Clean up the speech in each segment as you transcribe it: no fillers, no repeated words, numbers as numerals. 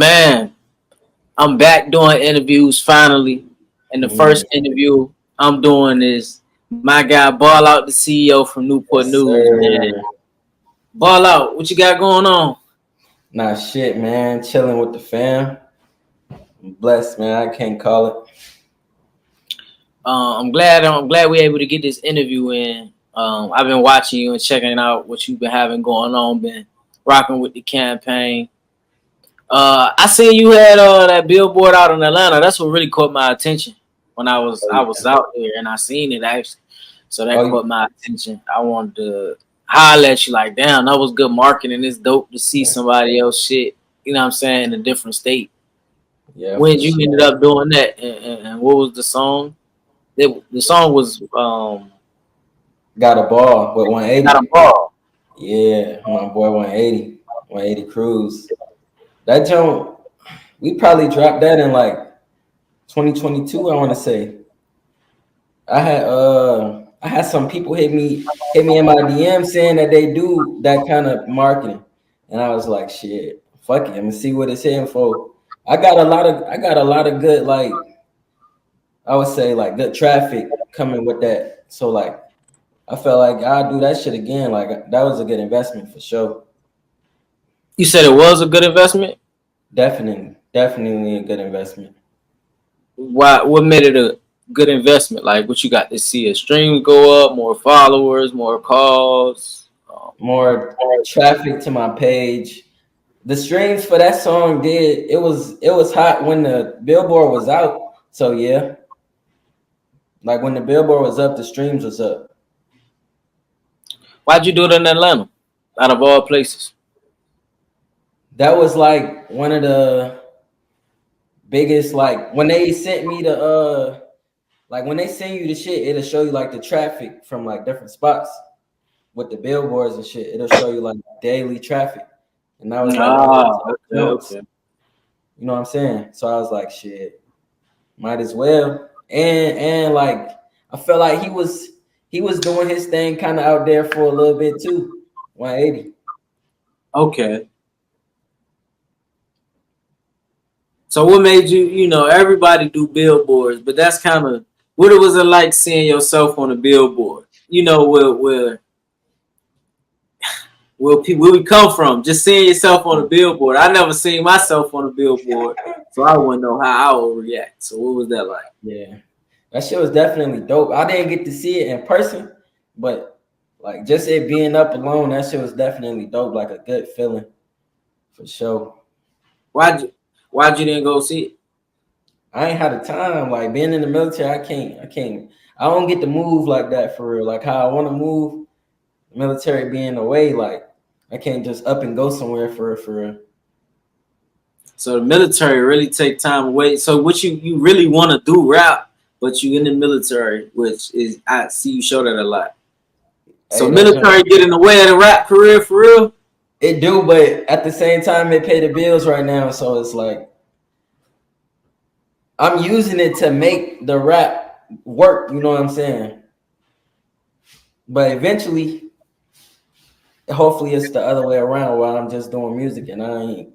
Man, I'm back doing interviews finally. And the Mm, first interview I'm doing is my guy Ball Out, the CEO from Newport yes, News, man. sir. Ball Out, what you got going on? Nah, shit, man. Chilling with the fam. I'm blessed, man. I can't call it. I'm glad we're able to get this interview in. I've been watching you and checking out what you've been having going on, been rocking with the campaign. I seen you had that billboard out in Atlanta. That's what really caught my attention when I was Oh, I was yeah. out there and I seen it actually. So that Oh, caught my attention. I wanted to holler at you like, damn, that was good marketing. It's dope to see somebody else shit. You know what I'm saying, in a different state. yeah, When for you ended sure. up doing that, and what was the song? The song was Got a ball with "Got a 180. Ball." Yeah, my boy 180. 180 Cruise. That joint, we probably dropped that in like 2022, I want to say. I had some people hit me in my DM saying that they do that kind of marketing. And I was like, shit, fuck it. I'm gonna see what it's hitting for. I got a lot of good, like, I would say, like, good traffic coming with that. So like I felt like I'd do that shit again. Like that was a good investment for sure. You said it was a good investment. Definitely a good investment. Why? What made it a good investment? Like, what you got to see a stream go up, more followers, more calls. More traffic to my page. The streams for that song did it was hot when the billboard was out. So yeah, like when the billboard was up, the streams was up. Why'd you do it in Atlanta, out of all places? That was like one of the biggest, like when they sent me the like when they send you the shit, it'll show you like the traffic from like different spots with the billboards and shit. It'll show you like daily traffic. And that was like one of Ah, the top okay, jumps. okay. You know what I'm saying? So I was like, shit, might as well. And like I felt like he was doing his thing kind of out there for a little bit too. 180. Okay. So what made you? You know, everybody do billboards, but that's kind of what it was like seeing yourself on a billboard. You know, where people where we come from. Just seeing yourself on a billboard. I never seen myself on a billboard, so I wouldn't know how I would react. So what was that like? Yeah. That shit was definitely dope. I didn't get to see it in person, but like just it being up alone, that shit was definitely dope. Like a good feeling for sure. Why'd you why'd you didn't go see it? I ain't had the time. Like being in the military, I can't. I don't get to move like that for real. Like how I want to move. Military being away, like I can't just up and go somewhere for real, for real. So the military really take time away. So what you really want to do rap, but you in the military, which is I see you show that a lot. So Hey, that jump, military get in the way of the rap career for real. it do, but at the same time, it pay the bills right now. So it's like I'm using it to make the rap work. You know what I'm saying? But eventually, hopefully, it's the other way around where I'm just doing music and I ain't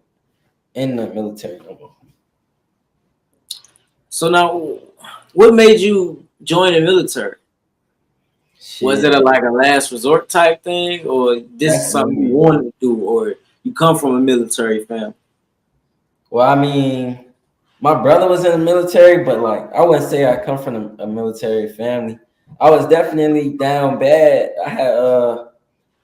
in the military no more. So now, what made you join the military? Was it Shit, like a last resort type thing, or this is something you definitely. wanted to do, or you come from a military family? Well, I mean, my brother was in the military, but like I wouldn't say I come from a military family. I was definitely down bad. I had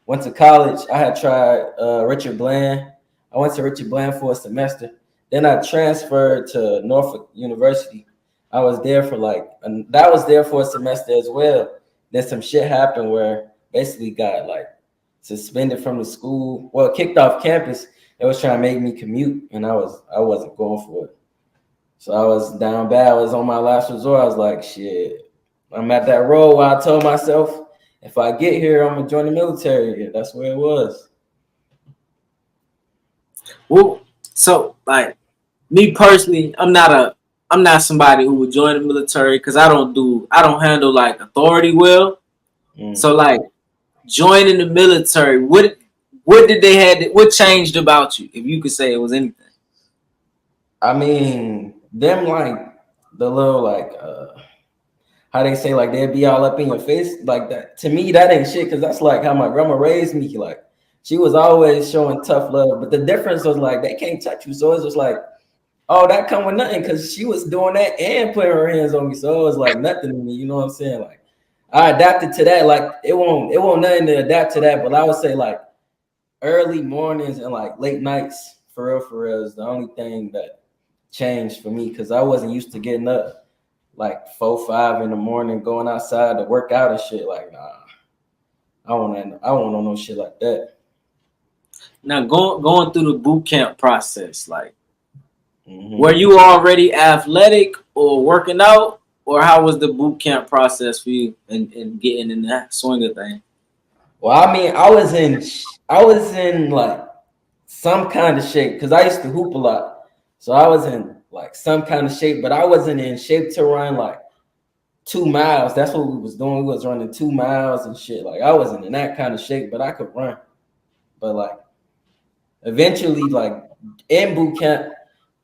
went to college. I had tried Richard Bland. I went to Richard Bland for a semester. Then I transferred to Norfolk University. I was there for like, and that was there for a semester as well. Then some shit happened where basically got like suspended from the school. Well, kicked off campus. They was trying to make me commute, and I wasn't going for it. So I was down bad. I was on my last resort. I was like, shit. I'm at that road where I told myself, if I get here, I'm gonna join the military. Yeah, that's where it was. Well, so like me personally, I'm not somebody who would join the military because I don't handle like authority well. Mm. So like joining the military, what did they had what changed about you? If you could say it was anything. I mean, them like the little like how they say like they'd be all up in your face like that. To me, that ain't shit because that's like how my grandma raised me. Like she was always showing tough love, but the difference was like they can't touch you, so it's just like, oh, that come with nothing because she was doing that and putting her hands on me, so it was like nothing to me. You know what I'm saying? Like I adapted to that. Like it won't nothing to adapt to that, but I would say like early mornings and like late nights for real is the only thing that changed for me because I wasn't used to getting up like 4, 5 in the morning, going outside to work out and shit. Like, nah, I don't know no shit like that. Now going through the boot camp process, like were Mm-hmm. you already athletic or working out, or how was the boot camp process for you and getting in that swing of thing? Well, I mean, I was in like some kind of shape because I used to hoop a lot, so I was in like some kind of shape, but I wasn't in shape to run like 2 miles. That's what we was doing. We was running 2 miles and shit. Like I wasn't in that kind of shape, but I could run. But like eventually, like in boot camp,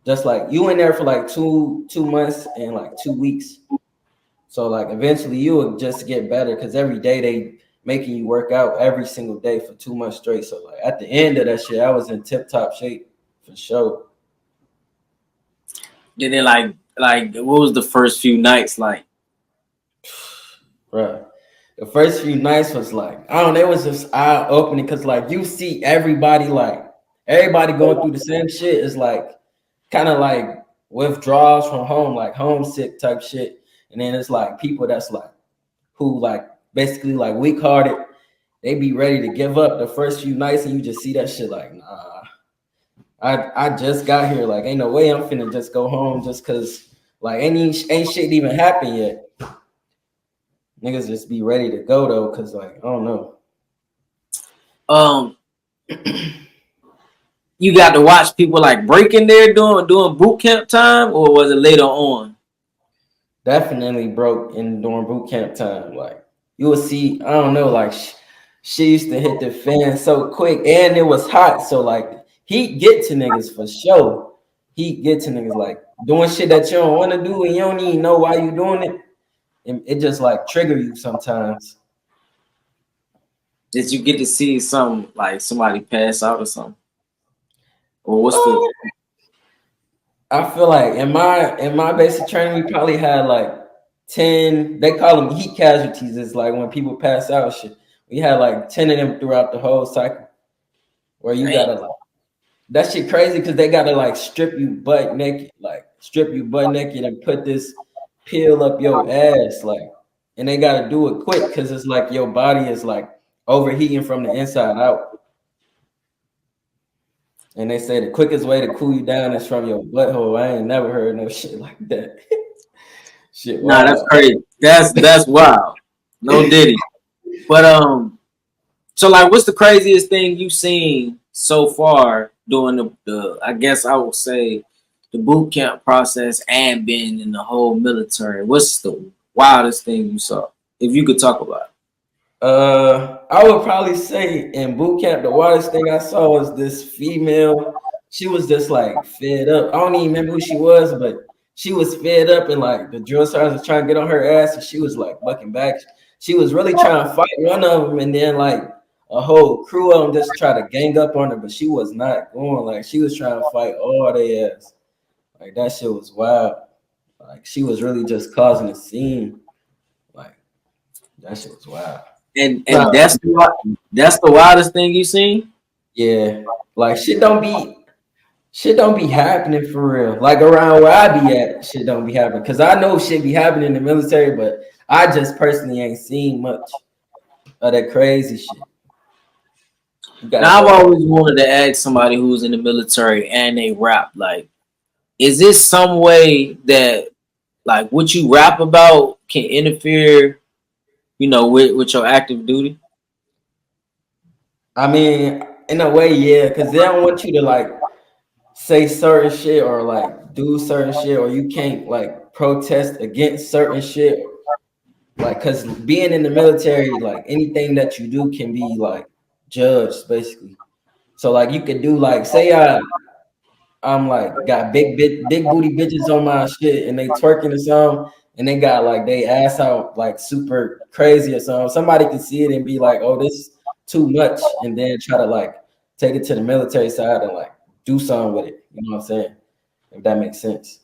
just like you in there for like two months and like 2 weeks. So like eventually you will just get better because every day they making you work out every single day for 2 months straight. So like at the end of that shit, I was in tip top shape for sure. Did it like what was the first few nights like? Right. The first few nights was like, I don't know, it was just eye opening because like you see everybody like everybody going through the same shit. It's like kind of like withdrawals from home, like homesick type shit. And then it's like people that's like who like basically like weak hearted, they be ready to give up the first few nights, and you just see that shit like, nah, I just got here, like ain't no way I'm finna just go home just cause like ain't shit even happened yet. Niggas just be ready to go though, cause like I don't know. Um, you got to watch people like breaking there doing boot camp time, or was it later on? Definitely broke in during boot camp time. Like you will see, I don't know, like she used to hit the fan so quick, and it was hot, so like he get to niggas for sure. He get to niggas like doing shit that you don't want to do, and you don't even know why you doing it. And it just like trigger you sometimes. Did you get to see some like somebody pass out or something, or what's the? Oh, I feel like in my basic training, we probably had like 10. They call them heat casualties. It's like when people pass out and shit. We had like 10 of them throughout the whole cycle. Where you Dang. gotta like that shit crazy because they gotta like strip you butt naked and put this peel up your ass, like, and they gotta do it quick because it's like your body is like overheating from the inside out. And they say the quickest way to cool you down is from your butthole. I ain't never heard no shit like that. Shit, Nah, that's wow. crazy. That's wild. No diddy. But so like, what's the craziest thing you've seen so far during the I guess I would say the boot camp process and being in the whole military? What's the wildest thing you saw? If you could talk about I would probably say in boot camp, the wildest thing I saw was this female. She was just like fed up. I don't even remember who she was, but she was fed up, and like the drill sergeant was trying to get on her ass, and she was like bucking back. She was really trying to fight one of them, and then like a whole crew of them just try to gang up on her, but she was not going. Like she was trying to fight all their ass. Like that shit was wild. Like she was really just causing a scene. Like that shit was wild. it? Nah, And that's the wildest thing you seen? yeah, like shit don't be happening for real. Like around where I be at, shit don't be happening. Cause I know shit be happening in the military, but I just personally ain't seen much of that crazy shit. You gotta Now I've go. always wanted to ask somebody who's in the military and they rap, like, is this some way that like what you rap about can interfere, with your active duty? I mean, in a way, yeah, cause they don't want you to like say certain shit or like do certain shit, or you can't like protest against certain shit. Like, cause being in the military, like anything that you do can be like judged, basically. So like you could do like say I'm like got big booty bitches on my shit and they twerking or something, and they got like they ass out like super crazy or something. Somebody can see it and be like, oh, this too much, and then try to like take it to the military side and like do something with it. You know what I'm saying? If that makes sense.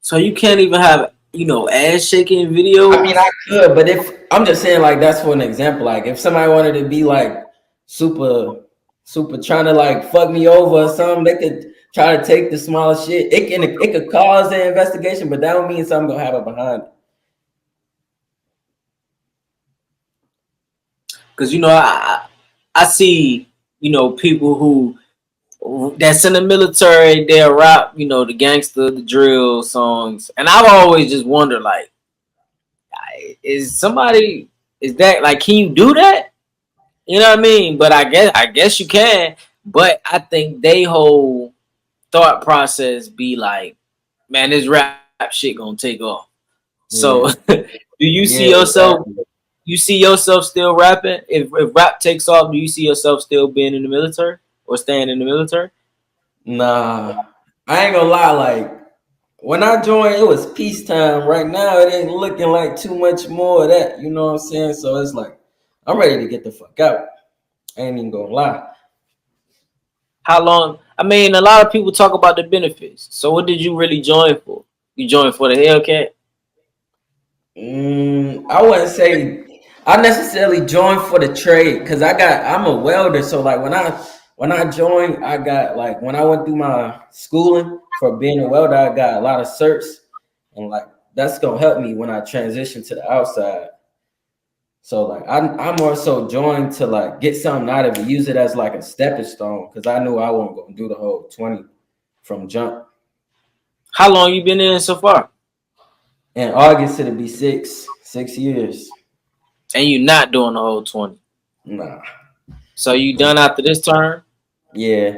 So you can't even have, ass shaking I mean, videos. I could, but if I'm just saying, like, that's for an example. Like, if somebody wanted to be like super, super trying to like fuck me over or something, they could try to take the smallest shit. It could cause an investigation, but that don't mean something gonna happen behind it. Because I see people who that's in the military. They'll rap the gangster, the drill songs, and I've always just wondered like, is somebody is that like, can you do that? You know what I mean? But I guess you can. But I think they whole thought process be like, man, this rap shit gonna take off. So Yeah, do you see yeah, yourself? exactly. You see yourself still rapping? If rap takes off, do you see yourself still being in the military or staying in the military? Nah, I ain't gonna lie. Like, when I joined, it was peacetime. Right now, it ain't looking like too much more of that. You know what I'm saying? So it's like, I'm ready to get the fuck out. I ain't even gonna lie. How long? I mean, a lot of people talk about the benefits. So what did you really join for? You joined for the Hellcat? I wouldn't say I necessarily joined for the trade because I'm a welder. So like when I joined, I got like when I went through my schooling for being a welder, I got a lot of certs, and like that's gonna help me when I transition to the outside. So like I'm more so joined to like get something out of it, use it as like a stepping stone because I knew I wasn't gonna do the whole 20 from jump. How long you been in so far? In August it'll be 6 years. And you not doing the whole 20. Nah. So you done after this term? Yeah.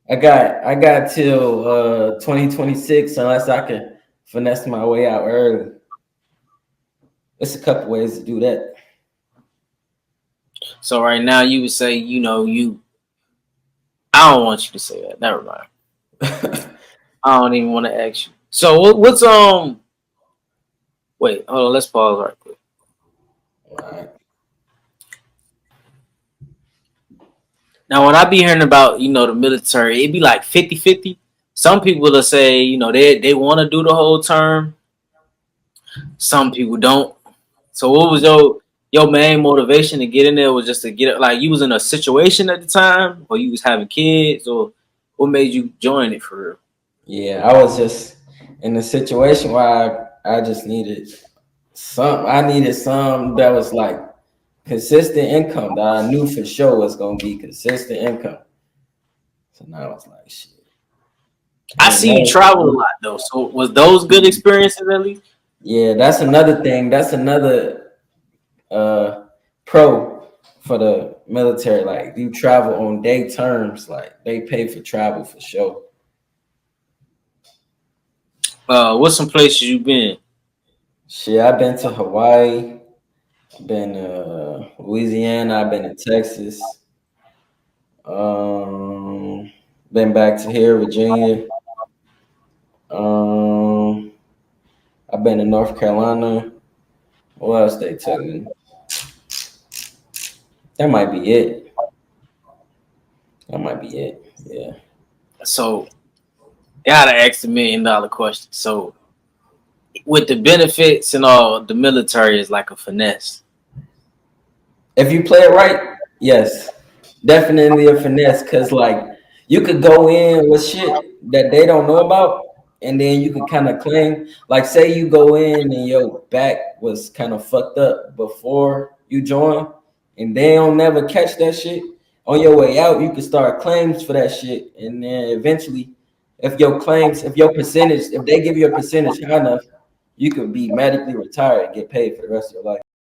I got till 2026 unless I can finesse my way out early. There's a couple ways to do that. So right now you would say, you I don't want you to say that. Never mind. I don't even want to ask you. So what's wait, hold on, let's pause right quick. Alright. Now when I be hearing about, the military, it be like 50-50. Some people will say, they want to do the whole term. Some people don't. So what was your main motivation to get in there? Was just to get it, like you was in a situation at the time, or you was having kids, or what made you join it for real? Yeah, I was just in a situation where I just needed I needed some that was like consistent income that I knew for sure was gonna be consistent income. So now I was like, shit. I Ain't see you no, travel a lot though. So was those good experiences at least? yeah, that's another thing. That's another uh pro for the military. Like you travel on day terms, like they pay for travel for sure. What's some places you been? Shit, I've been to Hawaii, I've been to Louisiana, I've been to Texas, um, been back to here, Virginia. Um, I've been to North Carolina. What else they took me? That might be it. That might be it. Yeah. So gotta ask the $1 million question. So with the benefits and all, the military is like a finesse. If you play it right, yes, definitely a finesse. Cause like you could go in with shit that they don't know about, and then you could kind of claim, like, say you go in and your back was kind of fucked up before you join, and they don't never catch that shit. On your way out, you could start claims for that shit, and then eventually, if your percentage, if they give you a percentage high enough, you could be medically retired and get paid for the rest of your life.